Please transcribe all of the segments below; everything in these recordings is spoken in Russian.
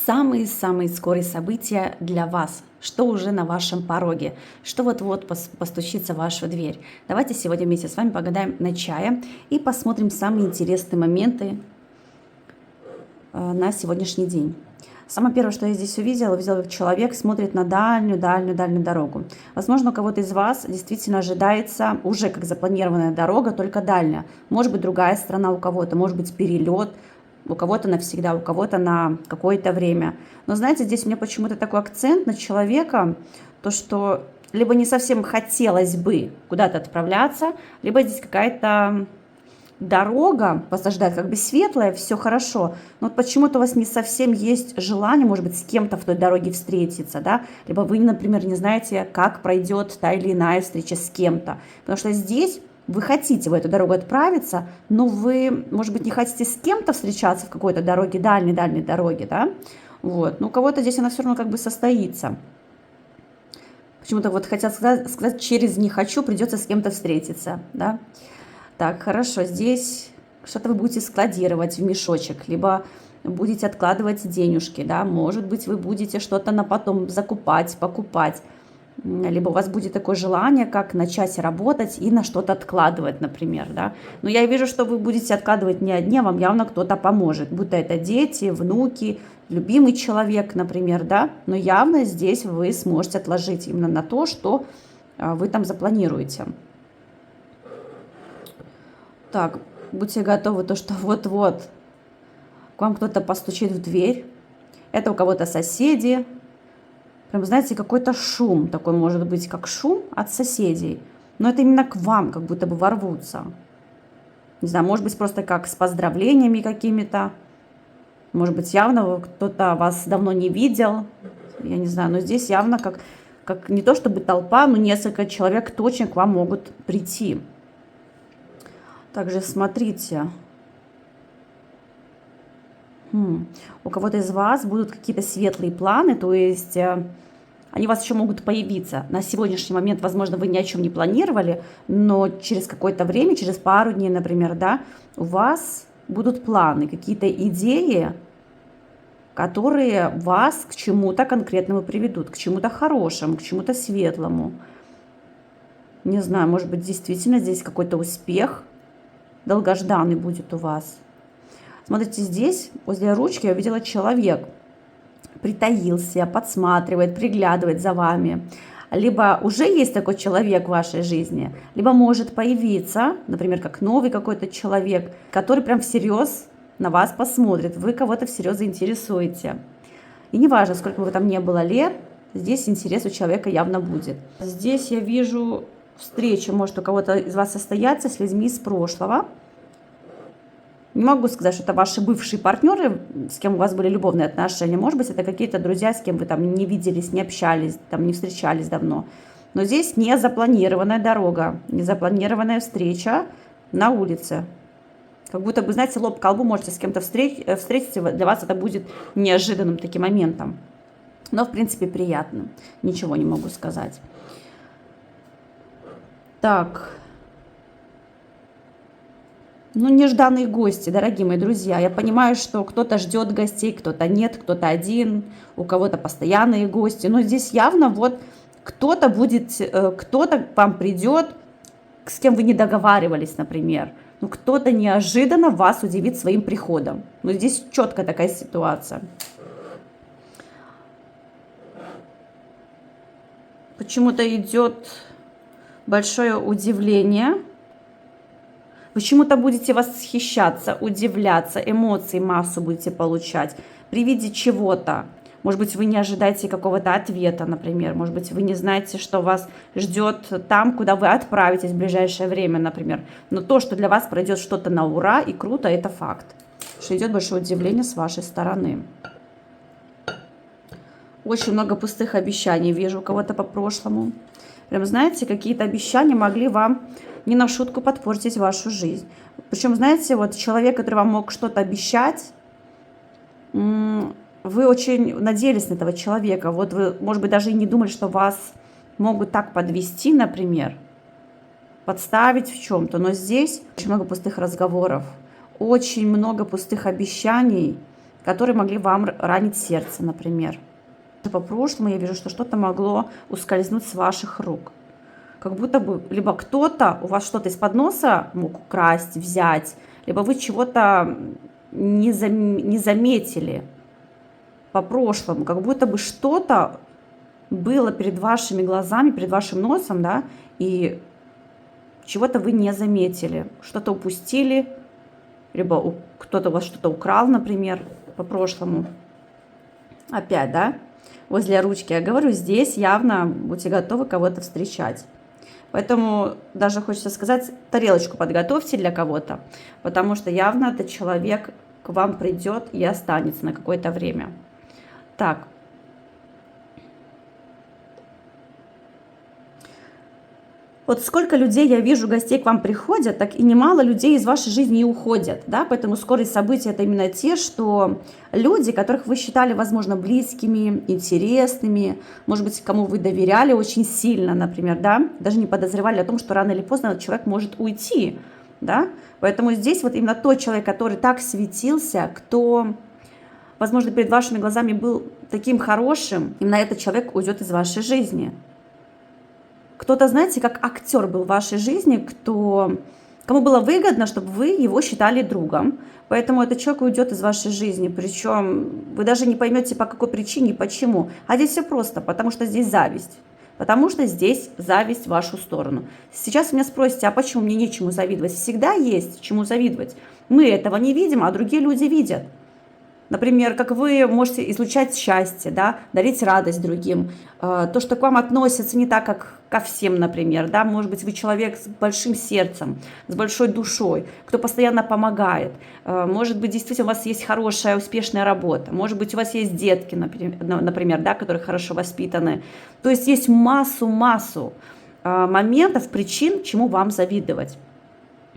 Самые-самые скорые события для вас, что уже на вашем пороге, что вот-вот постучится в вашу дверь. Давайте сегодня вместе с вами погадаем на чае и посмотрим самые интересные моменты на сегодняшний день. Самое первое, что я здесь увидела, как человек смотрит на дальнюю дорогу. Возможно, у кого-то из вас действительно ожидается уже как запланированная дорога, только дальняя. Может быть, другая страна у кого-то, может быть, перелет, у кого-то навсегда, у кого-то на какое-то время. Но знаете, здесь у меня почему-то такой акцент на человека, то что либо не совсем хотелось бы куда-то отправляться, либо здесь какая-то дорога вас ожидает как бы светлая, все хорошо, но вот почему-то у вас не совсем есть желание, может быть, с кем-то в той дороге встретиться, да, либо вы, например, не знаете, как пройдет та или иная встреча с кем-то, потому что здесь вы хотите в эту дорогу отправиться, но вы, может быть, не хотите с кем-то встречаться в какой-то дороге, дальней дороге, да, вот, но у кого-то здесь она все равно как бы состоится. Почему-то вот хотят сказать, через «не хочу» придется с кем-то встретиться, да. Так, хорошо, здесь что-то вы будете складировать в мешочек, либо будете откладывать денежки, да, может быть, вы будете что-то на потом закупать, покупать, либо у вас будет такое желание, как начать работать и на что-то откладывать, например, да. Но я вижу, что вы будете откладывать не одни, а вам явно кто-то поможет, будто это дети, внуки, любимый человек, например, да, но явно здесь вы сможете отложить именно на то, что вы там запланируете. Так, будьте готовы, то что вот-вот к вам кто-то постучит в дверь. Это у кого-то соседи. Прям, знаете, какой-то шум такой может быть, как шум от соседей. Но это именно к вам как будто бы ворвутся. Не знаю, может быть, просто как с поздравлениями какими-то. Может быть, явно кто-то вас давно не видел. Я не знаю, но здесь явно как не то чтобы толпа, но несколько человек точно к вам могут прийти. Также смотрите, у кого-то из вас будут какие-то светлые планы, то есть они у вас еще могут появиться. На сегодняшний момент, возможно, вы ни о чем не планировали, но через какое-то время, через пару дней, например, да, у вас будут планы, какие-то идеи, которые вас к чему-то конкретному приведут, к чему-то хорошему, к чему-то светлому. Не знаю, может быть, действительно здесь какой-то успех долгожданный будет у вас. Смотрите, здесь возле ручки я увидела человек. Притаился, подсматривает, приглядывает за вами. Либо уже есть такой человек в вашей жизни, либо может появиться, например, как новый какой-то человек, который прям всерьез на вас посмотрит. Вы кого-то всерьез заинтересуете. И неважно, сколько бы там ни было лет, здесь интерес у человека явно будет. Здесь я вижу встреча может у кого-то из вас состояться с людьми из прошлого. Не могу сказать, что это ваши бывшие партнеры, с кем у вас были любовные отношения. Может быть, это какие-то друзья, с кем вы там не виделись, не общались, там не встречались давно. Но здесь не запланированная дорога, не запланированная встреча на улице. Как будто бы, знаете, лоб к лбу можете с кем-то встретиться, для вас это будет неожиданным таким моментом. Но, в принципе, приятным. Ничего не могу сказать. Так, ну, нежданные гости, дорогие мои друзья. Я понимаю, что кто-то ждет гостей, кто-то нет, кто-то один, у кого-то постоянные гости. Но здесь явно вот кто-то будет, кто-то к вам придет, с кем вы не договаривались, например. Ну, кто-то неожиданно вас удивит своим приходом. Но здесь четкая такая ситуация. Почему-то идет большое удивление. Вы чему-то будете восхищаться, удивляться, эмоций массу будете получать при виде чего-то. Может быть, вы не ожидаете какого-то ответа, например. Может быть, вы не знаете, что вас ждет там, куда вы отправитесь в ближайшее время, например. Но то, что для вас пройдет что-то на ура и круто, это факт. Что идет большое удивление с вашей стороны. Очень много пустых обещаний вижу у кого-то по прошлому. Прям, знаете, какие-то обещания могли вам не на шутку подпортить вашу жизнь. Причем, знаете, вот человек, который вам мог что-то обещать, вы очень надеялись на этого человека. Вот вы, может быть, даже и не думали, что вас могут так подвести, например, подставить в чем-то. Но здесь очень много пустых разговоров, очень много пустых обещаний, которые могли вам ранить сердце, например. По прошлому я вижу, что что-то могло ускользнуть с ваших рук. Как будто бы либо кто-то у вас что-то из-под носа мог украсть, взять, либо вы чего-то не заметили по прошлому. Как будто бы что-то было перед вашими глазами, перед вашим носом, да, и чего-то вы не заметили, что-то упустили, либо кто-то у вас что-то украл, например, по прошлому. Опять, да, возле ручки. Я говорю, здесь явно будьте готовы кого-то встречать. Поэтому даже хочется сказать, тарелочку подготовьте для кого-то, потому что явно этот человек к вам придет и останется на какое-то время. Так. Вот сколько людей я вижу, гостей к вам приходят, так и немало людей из вашей жизни и уходят, да, поэтому скорость событий — это именно те, что люди, которых вы считали, возможно, близкими, интересными, может быть, кому вы доверяли очень сильно, например, да, даже не подозревали о том, что рано или поздно этот человек может уйти, да, поэтому здесь вот именно тот человек, который так светился, кто, возможно, перед вашими глазами был таким хорошим, именно этот человек уйдет из вашей жизни. Кто-то, знаете, как актер был в вашей жизни, кому было выгодно, чтобы вы его считали другом. Поэтому этот человек уйдет из вашей жизни. Причем вы даже не поймете, по какой причине и почему. А здесь все просто, потому что здесь зависть. Потому что здесь зависть в вашу сторону. Сейчас вы меня спросите, а почему мне нечему завидовать? Всегда есть чему завидовать. Мы этого не видим, а другие люди видят. Например, как вы можете излучать счастье, да, дарить радость другим, то, что к вам относятся не так, как ко всем, например, да, может быть, вы человек с большим сердцем, с большой душой, кто постоянно помогает, может быть, действительно у вас есть хорошая, успешная работа, может быть, у вас есть детки, например, да, которые хорошо воспитаны, то есть есть массу моментов, причин, чему вам завидовать.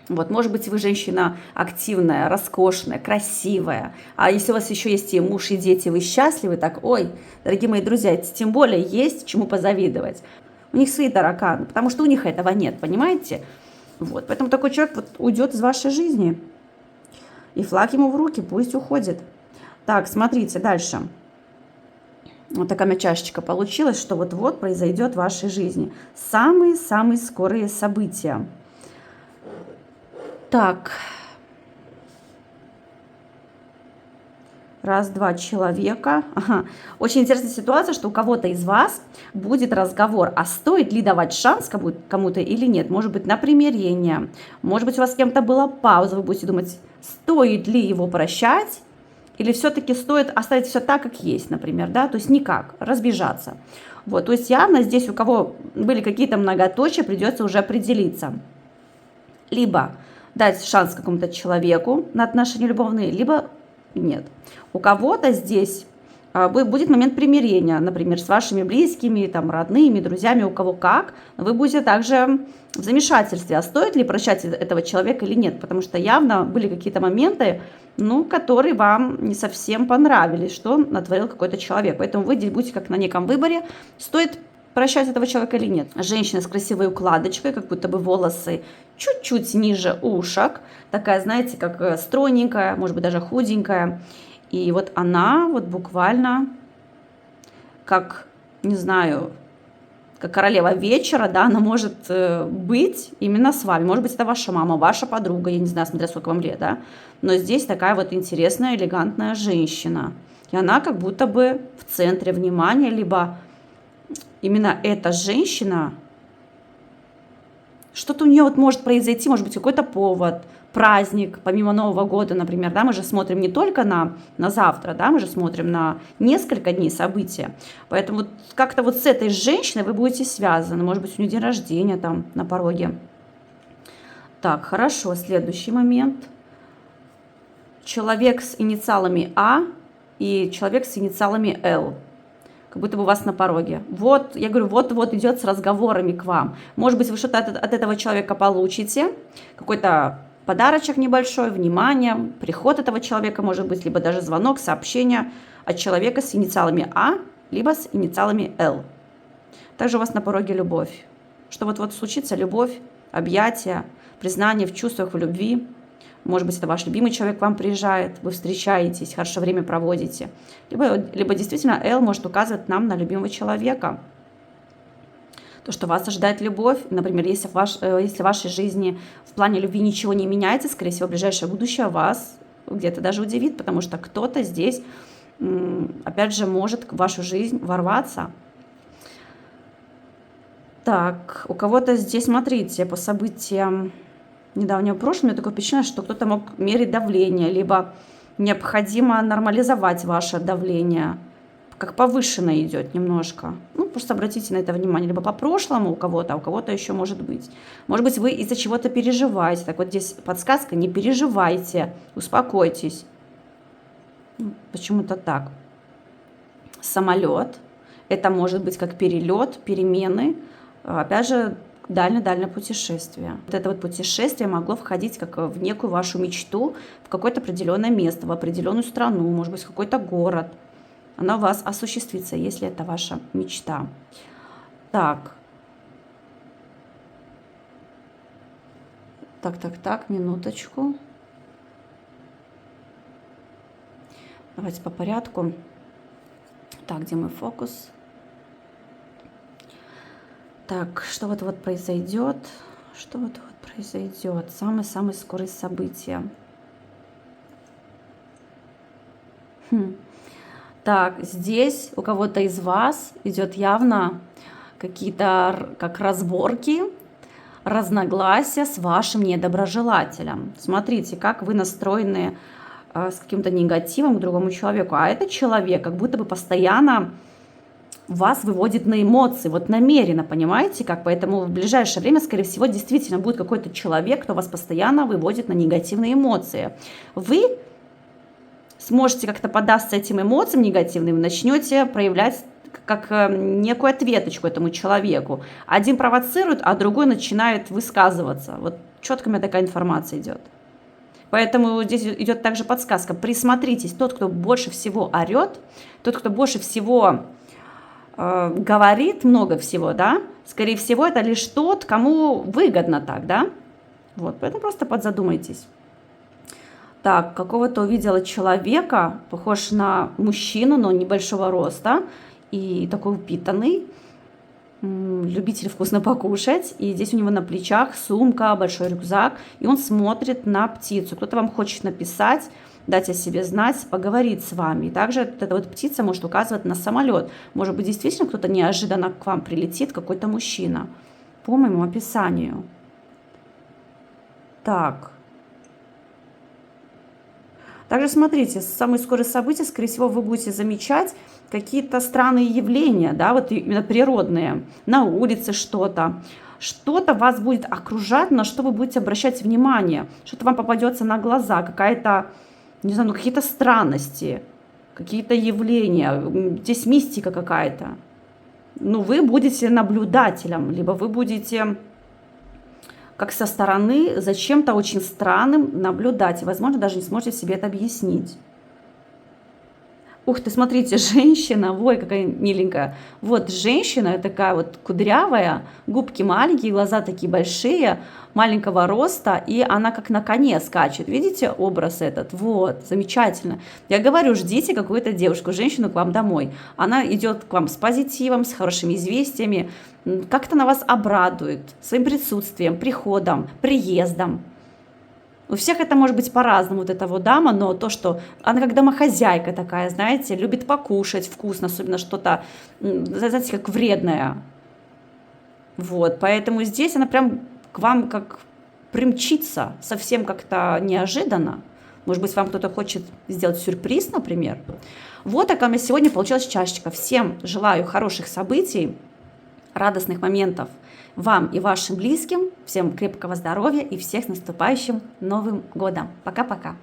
Вот, может быть, вы женщина активная, роскошная, красивая. А если у вас еще есть и муж, и дети, вы счастливы, так, ой, дорогие мои друзья, тем более есть чему позавидовать. У них свои тараканы, потому что у них этого нет, понимаете? Вот, поэтому такой человек вот уйдет из вашей жизни. И флаг ему в руки, пусть уходит. Так, смотрите дальше. Вот такая у меня чашечка получилась, что вот-вот произойдет в вашей жизни. Самые-самые скорые события. Так, раз, два человека. Ага. Очень интересная ситуация, что у кого-то из вас будет разговор, а стоит ли давать шанс кому-то или нет. Может быть, на примирение, может быть, у вас с кем-то была пауза, вы будете думать, стоит ли его прощать, или все-таки стоит оставить все так, как есть, например, да, то есть никак, разбежаться. Вот, то есть явно здесь у кого были какие-то многоточия, придется уже определиться. Либо дать шанс какому-то человеку на отношения любовные, либо нет. У кого-то здесь будет момент примирения, например, с вашими близкими, там, родными, друзьями, у кого как. Вы будете также в замешательстве, а стоит ли прощать этого человека или нет, потому что явно были какие-то моменты, которые вам не совсем понравились, что натворил какой-то человек. Поэтому вы здесь будете как на неком выборе, стоит прощать этого человека или нет. Женщина с красивой укладочкой, как будто бы волосы чуть-чуть ниже ушек, такая, знаете, как стройненькая, может быть, даже худенькая. И вот она вот буквально как, не знаю, как королева вечера, да, она может быть именно с вами. Может быть, это ваша мама, ваша подруга, я не знаю, смотря сколько вам лет, да. Но здесь такая вот интересная, элегантная женщина. И она как будто бы в центре внимания, либо именно эта женщина, что-то у нее вот может произойти, может быть, какой-то повод, праздник, помимо Нового года, например, да, мы же смотрим не только на завтра, да, мы же смотрим на несколько дней события. Поэтому вот как-то вот с этой женщиной вы будете связаны, может быть, у нее день рождения там на пороге. Так, хорошо, следующий момент. Человек с инициалами А и человек с инициалами Л. Как будто бы у вас на пороге. Вот, я говорю, вот-вот идет с разговорами к вам. Может быть, вы что-то от этого человека получите, какой-то подарочек небольшой, внимание, приход этого человека, может быть, либо даже звонок, сообщение от человека с инициалами А, либо с инициалами Л. Также у вас на пороге любовь. Что вот случится любовь, объятия, признание в чувствах, в любви. Может быть, это ваш любимый человек к вам приезжает, вы встречаетесь, хорошо время проводите. Либо действительно L может указывать нам на любимого человека. То, что вас ожидает любовь. Например, если в вашей жизни в плане любви ничего не меняется, скорее всего, ближайшее будущее вас где-то даже удивит, потому что кто-то здесь, опять же, может в вашу жизнь ворваться. Так, у кого-то здесь, смотрите, по событиям недавнего прошлого, у меня такое впечатление, что кто-то мог мерить давление, либо необходимо нормализовать ваше давление, как повышенное идет немножко. Ну, просто обратите на это внимание, либо по прошлому у кого-то, а у кого-то еще может быть. Может быть, вы из-за чего-то переживаете. Так вот здесь подсказка: не переживайте, успокойтесь. Почему-то так. Самолет. Это может быть как перелет, перемены. Опять же, дальнее путешествие. Вот это вот путешествие могло входить как в некую вашу мечту, в какое-то определенное место, в определенную страну, может быть, в какой-то город. Она у вас осуществится, если это ваша мечта. Так, минуточку. Давайте по порядку. Так, где мой фокус? Так, что вот произойдет? Что вот произойдет? Самые скорые события. Так, здесь у кого-то из вас идет явно какие-то как разборки, разногласия с вашим недоброжелателем. Смотрите, как вы настроены с каким-то негативом к другому человеку. А этот человек как будто бы постоянно вас выводит на эмоции, вот намеренно, понимаете как? Поэтому в ближайшее время, скорее всего, действительно будет какой-то человек, кто вас постоянно выводит на негативные эмоции. Вы сможете как-то поддаться этим эмоциям негативным, начнете проявлять как некую ответочку этому человеку. Один провоцирует, а другой начинает высказываться. Вот четко у меня такая информация идет. Поэтому здесь идет также подсказка. Присмотритесь, тот, кто больше всего орет, тот, кто больше всего говорит много всего, да, скорее всего, это лишь тот, кому выгодно так, да. Вот, поэтому просто подзадумайтесь. Так, какого-то увидела человека, похож на мужчину, но небольшого роста, и такой упитанный, любитель вкусно покушать, и здесь у него на плечах сумка, большой рюкзак, и он смотрит на птицу. Кто-то вам хочет написать, дать о себе знать, поговорить с вами. И также эта вот птица может указывать на самолет. Может быть, действительно кто-то неожиданно к вам прилетит, какой-то мужчина, по моему описанию. Так. Также смотрите, самые скорые события, скорее всего, вы будете замечать какие-то странные явления, да, вот именно природные, на улице что-то вас будет окружать, на что вы будете обращать внимание, что-то вам попадется на глаза, какая-то, не знаю, ну какие-то странности, какие-то явления, здесь мистика какая-то. Ну, вы будете наблюдателем, либо вы будете как со стороны за чем-то очень странным наблюдать. И, возможно, даже не сможете себе это объяснить. Ух ты, смотрите, женщина, ой, какая миленькая. Вот женщина такая вот кудрявая, губки маленькие, глаза такие большие, маленького роста, и она как на коне скачет. Видите образ этот? Вот, замечательно. Я говорю, ждите какую-то девушку, женщину к вам домой. Она идет к вам с позитивом, с хорошими известиями, как-то на вас обрадует своим присутствием, приходом, приездом. У всех это может быть по-разному, вот эта вот дама, но то, что она как домохозяйка такая, знаете, любит покушать вкусно, особенно что-то, знаете, как вредное. Вот, поэтому здесь она прям к вам как примчится, совсем как-то неожиданно. Может быть, вам кто-то хочет сделать сюрприз, например. Вот такая у меня сегодня получилась чашечка. Всем желаю хороших событий, радостных моментов вам и вашим близким. Всем крепкого здоровья и всех с наступающим Новым годом. Пока-пока.